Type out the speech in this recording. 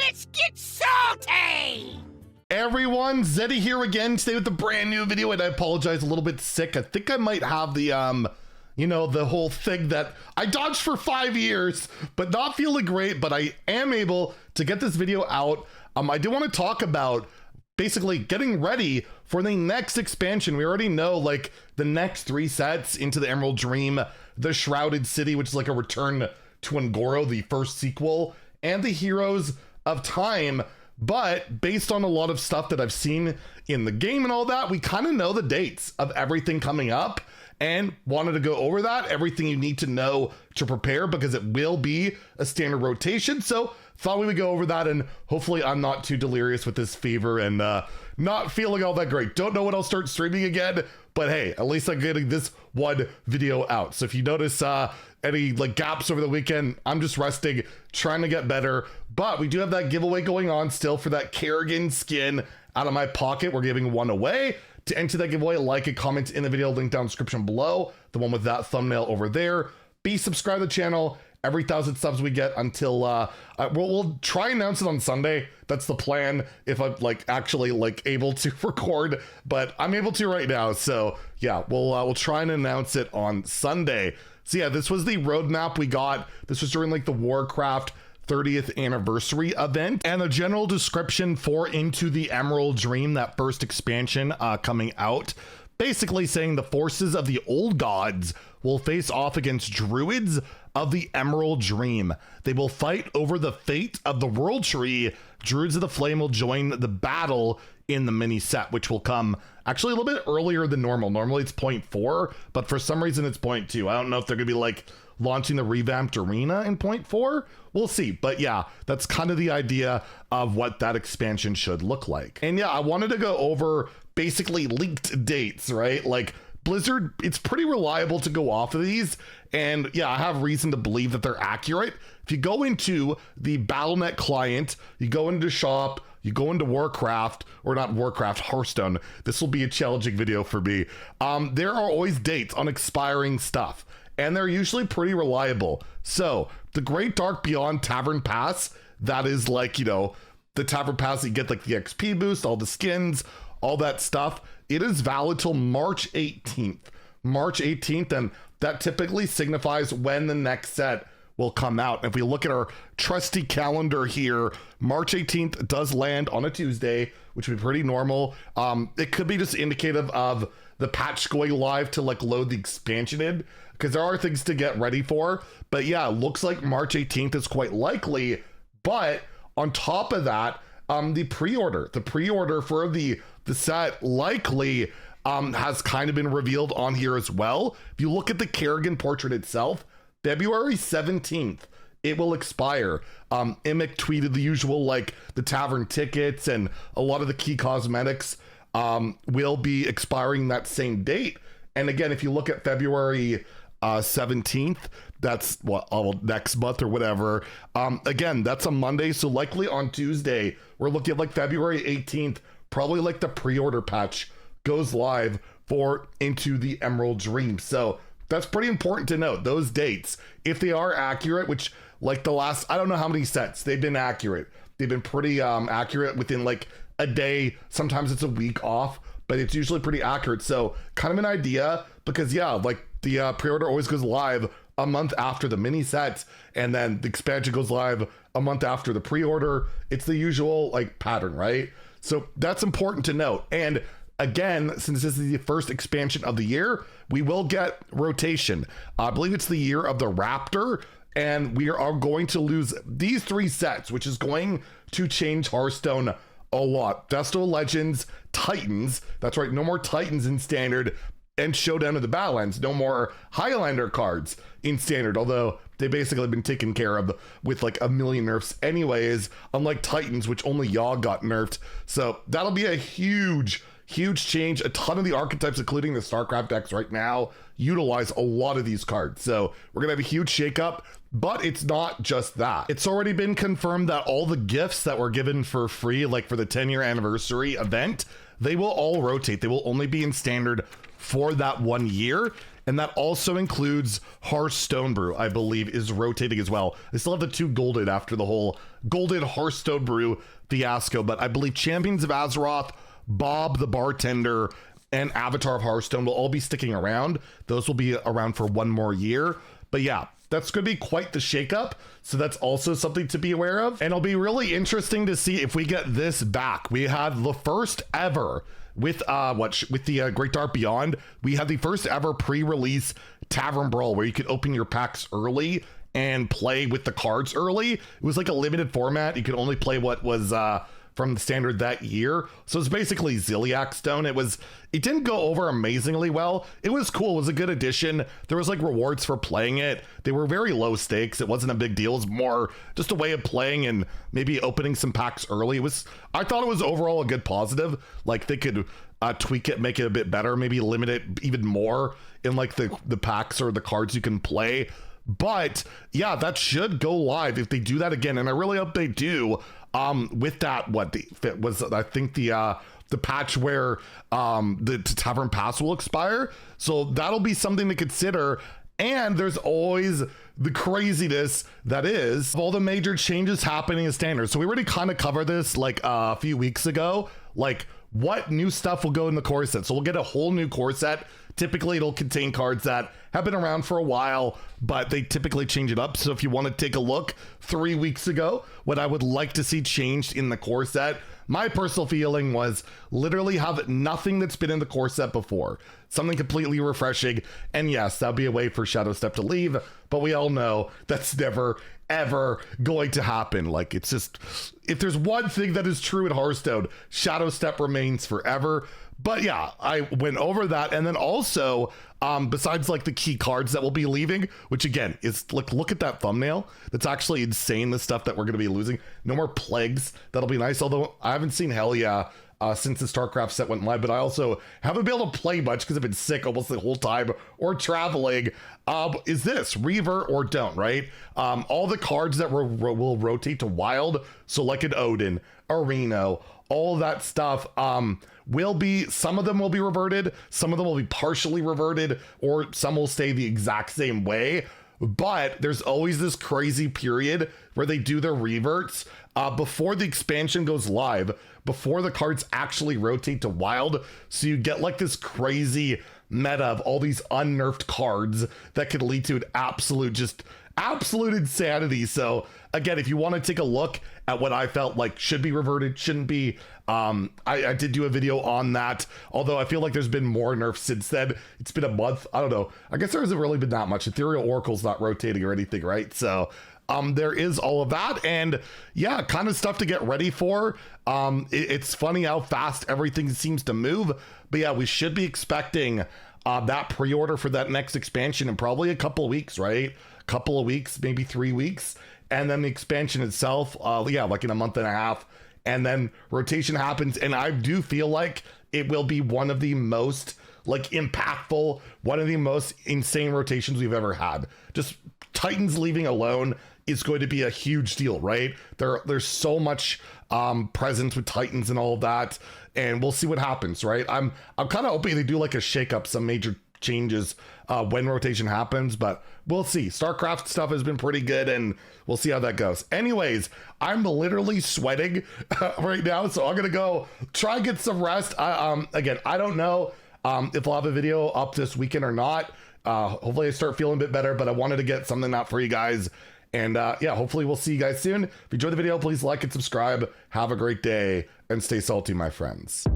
Let's get salty! Everyone, Zeddy here again today with a brand new video, and I apologize, a little bit sick. I think I might have the, the whole thing that I dodged for 5 years, but not feeling great, but I am able to get this video out. I do want to talk about basically getting ready for the next expansion. We already know like the next 3 sets into the Emerald Dream, the Shrouded City, which is like a return to Ngoro, the first sequel, and the Heroes of Time. But based on a lot of stuff that I've seen in the game and all that, we kind of know the dates of everything coming up and wanted to go over that, everything you need to know to prepare, because it will be a standard rotation. So thought we would go over that, and hopefully I'm not too delirious with this fever and not feeling all that great. Don't know when I'll start streaming again, but hey, at least I'm getting this one video out. So if you notice any like gaps over the weekend, I'm just resting, trying to get better. But we do have that giveaway going on still for that Kerrigan skin out of my pocket. We're giving one away. To enter that giveaway, like and comment in the video, link down in the description below, the one with that thumbnail over there. Be subscribed to the channel. Every 1,000 subs we get until we'll try and announce it on Sunday. That's the plan, if I'm actually able to record, but I'm able to right now. So yeah, we'll try and announce it on Sunday. So yeah, this was the roadmap we got. This was during the Warcraft 30th anniversary event, and the general description for Into the Emerald Dream, that first expansion coming out, basically saying the forces of the old gods will face off against druids of the Emerald Dream. They will fight over the fate of the World Tree. Druids of the Flame will join the battle in the mini set, which will come actually a little bit earlier than normal. Normally it's 0.4, but for some reason it's 0.2. I don't know if they're gonna be launching the revamped arena in 0.4. We'll see. But yeah, that's kind of the idea of what that expansion should look like. And yeah, I wanted to go over basically leaked dates, right? Blizzard, it's pretty reliable to go off of these. And yeah, I have reason to believe that they're accurate. If you go into the Battle.net client, you go into shop, you go into Warcraft, or not Warcraft, Hearthstone. This will be a challenging video for me. There are always dates on expiring stuff, and they're usually pretty reliable. So the Great Dark Beyond Tavern Pass, that is the Tavern Pass that you get the XP boost, all the skins, all that stuff. It is valid till March 18th. March 18th, and that typically signifies when the next set will come out. If we look at our trusty calendar here, March 18th does land on a Tuesday, which would be pretty normal. It could be just indicative of the patch going live to load the expansion in, because there are things to get ready for. But yeah, it looks like March 18th is quite likely. But on top of that, the pre-order for the set likely has kind of been revealed on here as well. If you look at the Kerrigan portrait itself, February 17th, it will expire. Imic tweeted the usual, the tavern tickets and a lot of the key cosmetics will be expiring that same date. And again, if you look at February 17th, that's next month or whatever. Again, that's a Monday, so likely on Tuesday, we're looking at February 18th, probably the pre-order patch goes live for Into the Emerald Dream. So that's pretty important to note, those dates, if they are accurate, which the last, I don't know how many sets, they've been accurate. They've been pretty accurate within a day. Sometimes it's a week off, but it's usually pretty accurate. So kind of an idea, because yeah, the pre-order always goes live a month after the mini sets, and then the expansion goes live a month after the pre-order. It's the usual pattern, right? So that's important to note. And again, since this is the first expansion of the year, we will get rotation. I believe it's the year of the Raptor, and we are going to lose these 3 sets, which is going to change Hearthstone a lot. Festival Legends, Titans, that's right, no more Titans in Standard, and Showdown of the Badlands, no more Highlander cards in Standard, although they basically been taken care of with a million nerfs anyways, unlike Titans, which only Yogg got nerfed. So that'll be a huge change. A ton of the archetypes, including the StarCraft decks right now, utilize a lot of these cards. So we're gonna have a huge shakeup, but it's not just that. It's already been confirmed that all the gifts that were given for free, for the 10-year anniversary event, they will all rotate. They will only be in Standard for that 1 year. And that also includes Hearthstone Brew, I believe, is rotating as well. I still have the 2 golden after the whole golden Hearthstone Brew fiasco, but I believe Champions of Azeroth, Bob the Bartender, and Avatar of Hearthstone will all be sticking around. Those will be around for 1 more year. But yeah, that's going to be quite the shakeup. So that's also something to be aware of. And it'll be really interesting to see if we get this back. We had the first ever with the Great Dark Beyond. We had the first ever pre-release Tavern Brawl where you could open your packs early and play with the cards early. It was like a limited format. You could only play what was from the standard that year. So it's basically Ziliac Stone. It didn't go over amazingly well. It was cool. It was a good addition. There was like rewards for playing it. They were very low stakes. It wasn't a big deal. It was more just a way of playing and maybe opening some packs early. I thought it was overall a good positive. Like they could tweak it, make it a bit better, maybe limit it even more in like the packs or the cards you can play. But yeah, that should go live if they do that again. And I really hope they do. With that, I think the patch where the Tavern Pass will expire. So that'll be something to consider. And there's always the craziness that is all the major changes happening in standard. So we already kind of covered this like a few weeks ago, like what new stuff will go in the core set. So we'll get a whole new core set. Typically it'll contain cards that have been around for a while, but they typically change it up. So if you want to take a look 3 weeks ago, what I would like to see changed in the core set, my personal feeling was literally have nothing that's been in the core set before. Something completely refreshing. And yes, that'd be a way for Shadow Step to leave, but we all know that's never ever going to happen. Like it's just, if there's one thing that is true in Hearthstone, Shadow Step remains forever. But yeah, I went over that. And then also, besides like the key cards that will be leaving, which again is like, look at that thumbnail. That's actually insane. The stuff that we're going to be losing. No more plagues. That'll be nice. Although I haven't seen Hell Yeah since the StarCraft set went live, but I also haven't been able to play much because I've been sick almost the whole time or traveling. Is this revert or don't, right? All the cards that will rotate to wild. So like an Odin, a Reno, all that stuff, some of them will be reverted, some of them will be partially reverted, or some will stay the exact same way. But there's always this crazy period where they do their reverts before the expansion goes live, before the cards actually rotate to wild. So you get like this crazy meta of all these unnerfed cards that could lead to an absolute insanity. So again, if you want to take a look at what I felt like should be reverted, shouldn't be, I did do a video on that, although I feel like there's been more nerfs since then. It's been a month. I don't know. I guess there hasn't really been that much. Ethereal Oracle's not rotating or anything, right? So there is all of that, and yeah, kind of stuff to get ready for. It's funny how fast everything seems to move, but yeah, we should be expecting that pre-order for that next expansion in probably a couple of weeks, right? Couple of weeks, maybe 3 weeks, and then the expansion itself, like in a month and a half, and then rotation happens. And I do feel like it will be one of the most like impactful, one of the most insane rotations we've ever had. Just Titans leaving alone is going to be a huge deal, right? There's so much presence with Titans and all of that, and we'll see what happens, right? I'm kind of hoping they do like a shakeup, some major changes when rotation happens, but we'll see. StarCraft stuff has been pretty good, and we'll see how that goes. Anyways, I'm literally sweating right now, so I'm gonna go try and get some rest. Again, I don't know if I'll have a video up this weekend or not. Hopefully I start feeling a bit better, but I wanted to get something out for you guys. And yeah, hopefully we'll see you guys soon. If you enjoyed the video, please like and subscribe. Have a great day and stay salty, my friends.